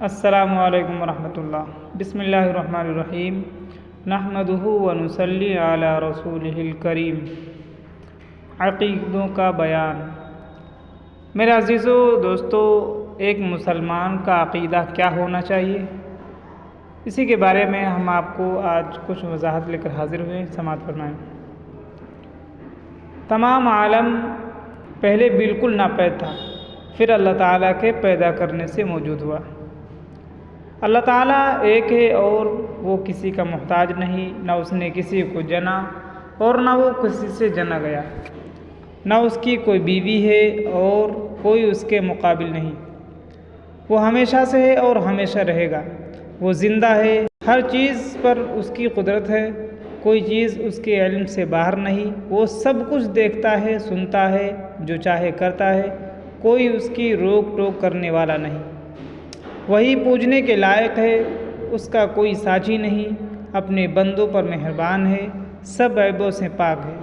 السلام علیکم ورحمۃ اللہ۔ بسم اللہ الرحمن الرحیم، نحمدہ ونصلی علی رسولہ الکریم۔ عقیدوں کا بیان۔ میرے عزیزو دوستو، ایک مسلمان کا عقیدہ کیا ہونا چاہیے، اسی کے بارے میں ہم آپ کو آج کچھ وضاحت لے کر حاضر ہوئے ہیں، سماعت فرمائیں۔ تمام عالم پہلے بالکل ناپید تھا، پھر اللہ تعالیٰ کے پیدا کرنے سے موجود ہوا۔ اللہ تعالیٰ ایک ہے اور وہ کسی کا محتاج نہیں، نہ اس نے کسی کو جنا اور نہ وہ کسی سے جنا گیا، نہ اس کی کوئی بیوی ہے اور کوئی اس کے مقابل نہیں۔ وہ ہمیشہ سے ہے اور ہمیشہ رہے گا، وہ زندہ ہے، ہر چیز پر اس کی قدرت ہے، کوئی چیز اس کے علم سے باہر نہیں، وہ سب کچھ دیکھتا ہے، سنتا ہے، جو چاہے کرتا ہے، کوئی اس کی روک ٹوک کرنے والا نہیں۔ وہی پوجنے کے لائق ہے، اس کا کوئی ساجی نہیں، اپنے بندوں پر مہربان ہے، سب عیبوں سے پاک ہے،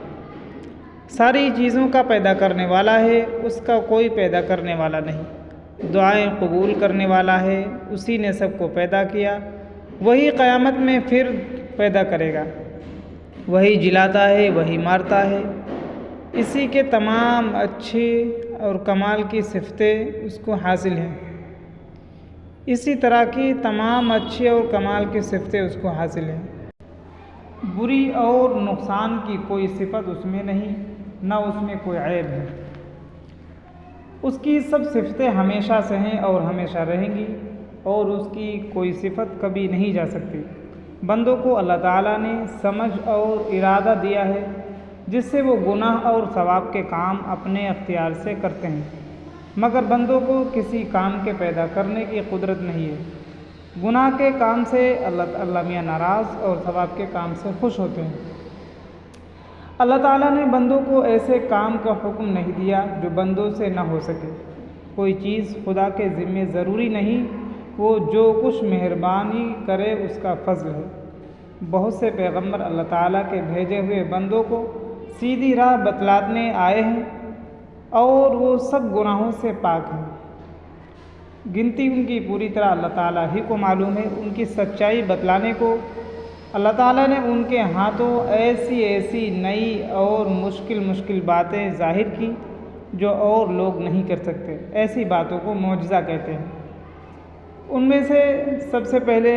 ساری چیزوں کا پیدا کرنے والا ہے، اس کا کوئی پیدا کرنے والا نہیں، دعائیں قبول کرنے والا ہے، اسی نے سب کو پیدا کیا، وہی قیامت میں پھر پیدا کرے گا، وہی جلاتا ہے، وہی مارتا ہے، اسی کے تمام اچھے اور کمال کی صفتیں اس کو حاصل ہیں، اسی طرح کی تمام اچھے اور کمال کی صفتیں اس کو حاصل ہیں۔ بری اور نقصان کی کوئی صفت اس میں نہیں، نہ اس میں کوئی عیب ہے، اس کی سب صفتیں ہمیشہ سے ہیں اور ہمیشہ رہیں گی، اور اس کی کوئی صفت کبھی نہیں جا سکتی۔ بندوں کو اللہ تعالیٰ نے سمجھ اور ارادہ دیا ہے، جس سے وہ گناہ اور ثواب کے کام اپنے اختیار سے کرتے ہیں، مگر بندوں کو کسی کام کے پیدا کرنے کی قدرت نہیں ہے۔ گناہ کے کام سے اللہ میاں ناراض اور ثواب کے کام سے خوش ہوتے ہیں۔ اللہ تعالیٰ نے بندوں کو ایسے کام کا حکم نہیں دیا جو بندوں سے نہ ہو سکے۔ کوئی چیز خدا کے ذمے ضروری نہیں، وہ جو کچھ مہربانی کرے اس کا فضل ہے۔ بہت سے پیغمبر اللہ تعالیٰ کے بھیجے ہوئے بندوں کو سیدھی راہ بتلانے آئے ہیں، اور وہ سب گناہوں سے پاک ہیں۔ گنتی ان کی پوری طرح اللہ تعالیٰ ہی کو معلوم ہے۔ ان کی سچائی بتلانے کو اللہ تعالیٰ نے ان کے ہاتھوں ایسی نئی اور مشکل باتیں ظاہر کی جو اور لوگ نہیں کر سکتے۔ ایسی باتوں کو معجزہ کہتے ہیں۔ ان میں سے سب سے پہلے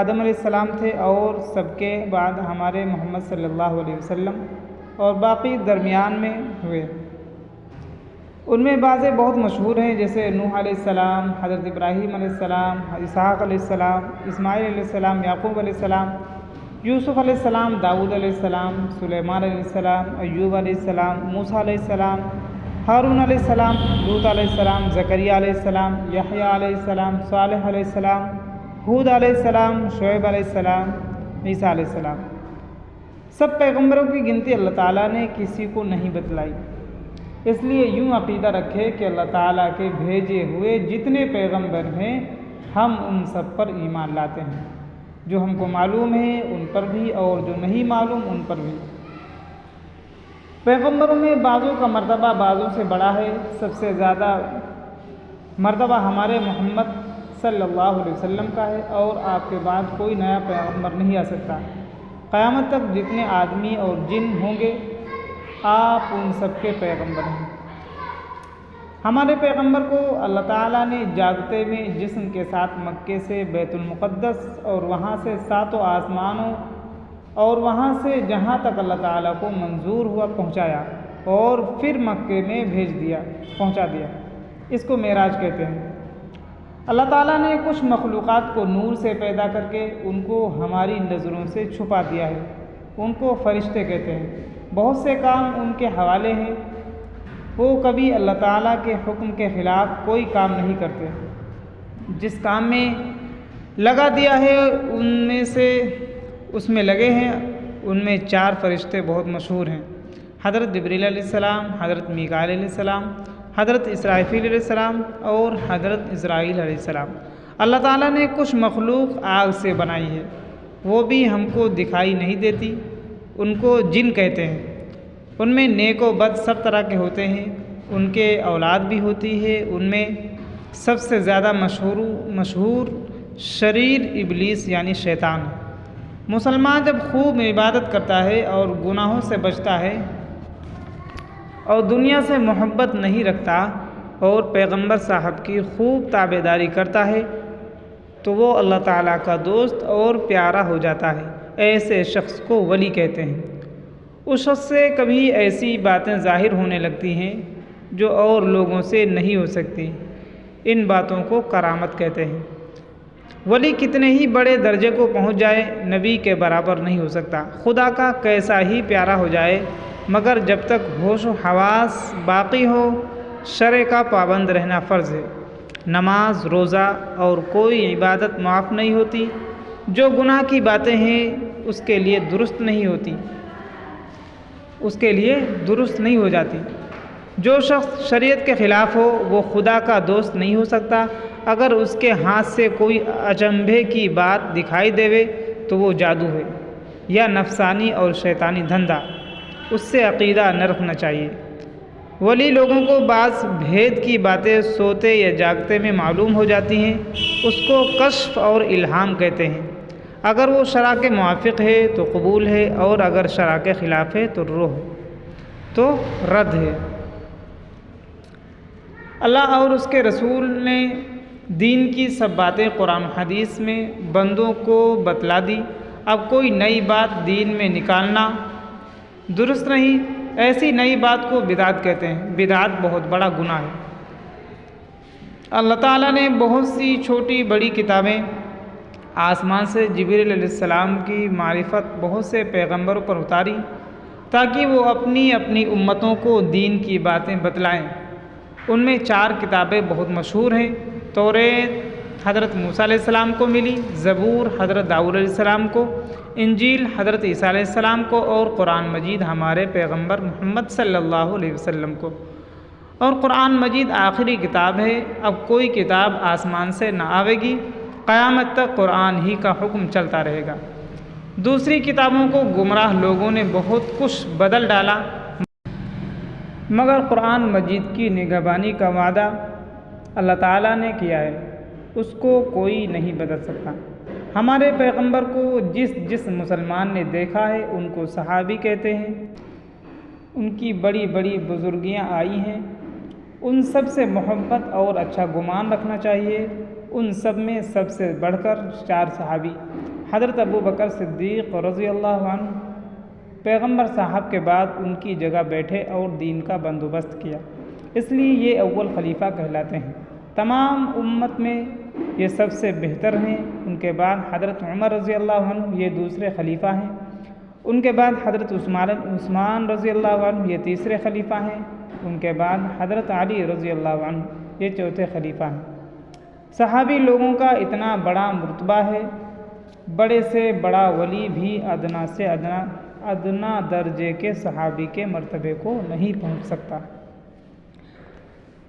آدم علیہ السلام تھے، اور سب کے بعد ہمارے محمد صلی اللہ علیہ وسلم، اور باقی درمیان میں ہوئے۔ ان میں بعضیں بہت مشہور ہیں، جیسے نوح علیہ السلام، حضرت ابراہیم علیہ السلام، اسحاق علیہ السلام، اسماعیل علیہ السلام، یعقوب علیہ السلام، یوسف علیہ السلام، داؤد علیہ السلام، سلیمان علیہ السلام، ایوب علیہ السلام، موسیٰ علیہ السلام، ہارون علیہ السلام، لوط علیہ السلام، زکریہ علیہ السلام، یحییٰ علیہ السلام، صالح علیہ السلام، ہود علیہ السلام، شعیب علیہ السلام، عیسیٰ علیہ السلام۔ سب پیغمبروں کی گنتی اللہ تعالیٰ نے کسی کو نہیں بتلائی، اس لیے یوں عقیدہ رکھے کہ اللہ تعالیٰ کے بھیجے ہوئے جتنے پیغمبر ہیں، ہم ان سب پر ایمان لاتے ہیں، جو ہم کو معلوم ہے ان پر بھی اور جو نہیں معلوم ان پر بھی۔ پیغمبروں میں بعضوں کا مرتبہ بعضوں سے بڑا ہے۔ سب سے زیادہ مرتبہ ہمارے محمد صلی اللہ علیہ وسلم کا ہے، اور آپ کے بعد کوئی نیا پیغمبر نہیں آ سکتا۔ قیامت تک جتنے آدمی اور جن ہوں گے، آپ ان سب کے پیغمبر ہیں۔ ہمارے پیغمبر کو اللہ تعالیٰ نے جاگتے میں جسم کے ساتھ مکے سے بیت المقدس اور وہاں سے 7 آسمانوں اور وہاں سے جہاں تک اللہ تعالیٰ کو منظور ہوا پہنچایا، اور پھر مکے میں پہنچا دیا۔ اس کو معراج کہتے ہیں۔ اللہ تعالیٰ نے کچھ مخلوقات کو نور سے پیدا کر کے ان کو ہماری نظروں سے چھپا دیا ہے، ان کو فرشتے کہتے ہیں۔ بہت سے کام ان کے حوالے ہیں، وہ کبھی اللہ تعالیٰ کے حکم کے خلاف کوئی کام نہیں کرتے۔ جس کام میں لگا دیا ہے اس میں لگے ہیں۔ ان میں 4 فرشتے بہت مشہور ہیں، حضرت جبریل علیہ السلام، حضرت میکائیل علیہ السلام، حضرت اسرافیل علیہ السلام اور حضرت اسرائیل علیہ السلام۔ اللہ تعالیٰ نے کچھ مخلوق آگ سے بنائی ہے، وہ بھی ہم کو دکھائی نہیں دیتی، ان کو جن کہتے ہیں۔ ان میں نیک و بد سب طرح کے ہوتے ہیں، ان کے اولاد بھی ہوتی ہے، ان میں سب سے زیادہ مشہور شریر ابلیس یعنی شیطان ہے۔ مسلمان جب خوب عبادت کرتا ہے اور گناہوں سے بچتا ہے اور دنیا سے محبت نہیں رکھتا اور پیغمبر صاحب کی خوب تابعداری کرتا ہے تو وہ اللہ تعالیٰ کا دوست اور پیارا ہو جاتا ہے۔ ایسے شخص کو ولی کہتے ہیں۔ اس شخص سے کبھی ایسی باتیں ظاہر ہونے لگتی ہیں جو اور لوگوں سے نہیں ہو سکتی، ان باتوں کو کرامت کہتے ہیں۔ ولی کتنے ہی بڑے درجے کو پہنچ جائے نبی کے برابر نہیں ہو سکتا۔ خدا کا کیسا ہی پیارا ہو جائے مگر جب تک ہوش و حواس باقی ہو شرع کا پابند رہنا فرض ہے۔ نماز، روزہ اور کوئی عبادت معاف نہیں ہوتی۔ جو گناہ کی باتیں ہیں اس کے لیے درست نہیں ہو جاتی۔ جو شخص شریعت کے خلاف ہو وہ خدا کا دوست نہیں ہو سکتا۔ اگر اس کے ہاتھ سے کوئی اچنبھے کی بات دکھائی دیوے تو وہ جادو ہے یا نفسانی اور شیطانی دھندا، اس سے عقیدہ نہ رکھنا چاہیے۔ ولی لوگوں کو بعض بھید کی باتیں سوتے یا جاگتے میں معلوم ہو جاتی ہیں، اس کو کشف اور الہام کہتے ہیں۔ اگر وہ شرع کے موافق ہے تو قبول ہے اور اگر شرع کے خلاف ہے تو رد ہے۔ اللہ اور اس کے رسول نے دین کی سب باتیں قرآن و حدیث میں بندوں کو بتلا دی۔ اب کوئی نئی بات دین میں نکالنا درست نہیں۔ ایسی نئی بات کو بدعت کہتے ہیں۔ بدعت بہت بڑا گناہ ہے۔ اللہ تعالیٰ نے بہت سی چھوٹی بڑی کتابیں آسمان سے جبریل علیہ السلام کی معرفت بہت سے پیغمبروں پر اتاری تاکہ وہ اپنی امتوں کو دین کی باتیں بتلائیں۔ ان میں 4 کتابیں بہت مشہور ہیں۔ توریت حضرت موسیٰ علیہ السلام کو ملی، زبور حضرت داؤد علیہ السلام کو، انجیل حضرت عیسیٰ علیہ السلام کو اور قرآن مجید ہمارے پیغمبر محمد صلی اللہ علیہ وسلم کو۔ اور قرآن مجید آخری کتاب ہے۔ اب کوئی کتاب آسمان سے نہ آئے گی، قیامت تک قرآن ہی کا حکم چلتا رہے گا۔ دوسری کتابوں کو گمراہ لوگوں نے بہت کچھ بدل ڈالا مگر قرآن مجید کی نگہبانی کا وعدہ اللہ تعالیٰ نے کیا ہے، اس کو کوئی نہیں بدل سکتا۔ ہمارے پیغمبر کو جس مسلمان نے دیکھا ہے ان کو صحابی کہتے ہیں۔ ان کی بڑی بڑی بزرگیاں آئی ہیں، ان سب سے محبت اور اچھا گمان رکھنا چاہیے۔ ان سب میں سب سے بڑھ کر 4 صحابی حضرت ابوبکر صدیق رضی اللہ عنہ پیغمبر صاحب کے بعد ان کی جگہ بیٹھے اور دین کا بندوبست کیا، اس لیے یہ اول خلیفہ کہلاتے ہیں۔ تمام امت میں یہ سب سے بہتر ہیں۔ ان کے بعد حضرت عمر رضی اللہ عنہ یہ دوسرے خلیفہ ہیں۔ ان کے بعد حضرت عثمان رضی اللہ عنہ یہ تیسرے خلیفہ ہیں۔ ان کے بعد حضرت علی رضی اللہ عنہ یہ چوتھے خلیفہ ہیں۔ صحابی لوگوں کا اتنا بڑا مرتبہ ہے، بڑے سے بڑا ولی بھی ادنا سے ادنا درجے کے صحابی کے مرتبے کو نہیں پہنچ سکتا۔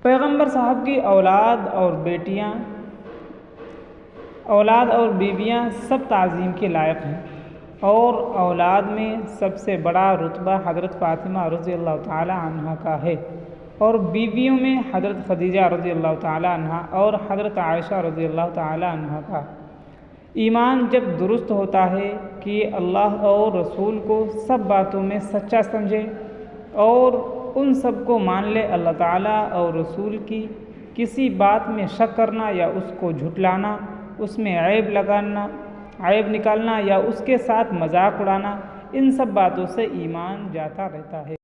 پیغمبر صاحب کی اولاد اور بیویاں سب تعظیم کے لائق ہیں، اور اولاد میں سب سے بڑا رتبہ حضرت فاطمہ رضی اللہ تعالی عنہا کا ہے، اور بیویوں میں حضرت خدیجہ رضی اللہ تعالی عنہا اور حضرت عائشہ رضی اللہ تعالی عنہا کا۔ ایمان جب درست ہوتا ہے کہ اللہ اور رسول کو سب باتوں میں سچا سمجھے اور ان سب کو مان لے، اللہ تعالیٰ اور رسول کی کسی بات میں شک کرنا یا اس کو جھٹلانا، اس میں عیب نکالنا یا اس کے ساتھ مذاق اڑانا، ان سب باتوں سے ایمان جاتا رہتا ہے۔